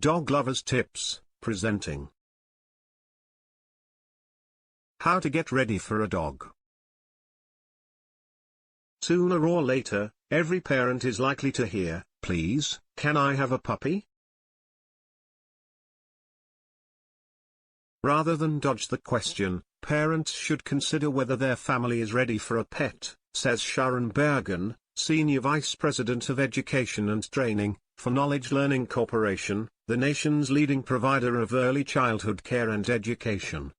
Dog Lovers Tips, presenting How to Get Ready for a Dog. Sooner or later, every parent is likely to hear, "Please, can I have a puppy?" Rather than dodge the question, parents should consider whether their family is ready for a pet, says Sharon Bergen, Senior Vice President of Education and Training, for Knowledge Learning Corporation, the nation's leading provider of early childhood care and education.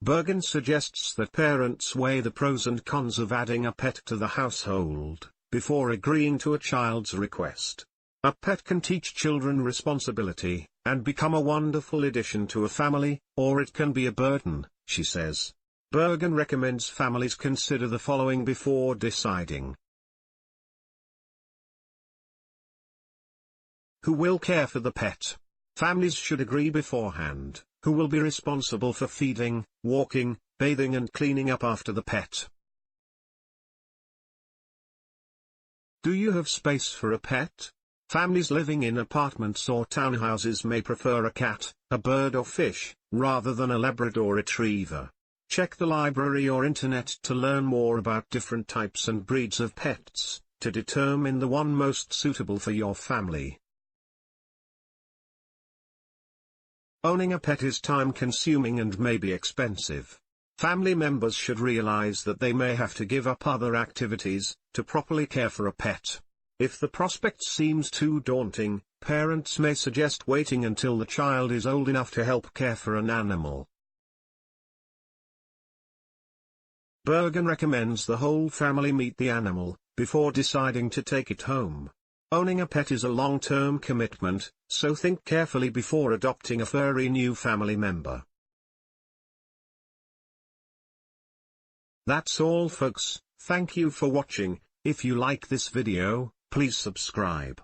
Bergen suggests that parents weigh the pros and cons of adding a pet to the household, before agreeing to a child's request. A pet can teach children responsibility, and become a wonderful addition to a family, or it can be a burden, she says. Bergen recommends families consider the following before deciding. Who will care for the pet? Families should agree beforehand, who will be responsible for feeding, walking, bathing and cleaning up after the pet. Do you have space for a pet? Families living in apartments or townhouses may prefer a cat, a bird or fish, rather than a Labrador Retriever. Check the library or internet to learn more about different types and breeds of pets, to determine the one most suitable for your family. Owning a pet is time-consuming and may be expensive. Family members should realize that they may have to give up other activities, to properly care for a pet. If the prospect seems too daunting, parents may suggest waiting until the child is old enough to help care for an animal. Bergen recommends the whole family meet the animal, before deciding to take it home. Owning a pet is a long-term commitment, so think carefully before adopting a furry new family member. That's all folks, thank you for watching. If you like this video, please subscribe.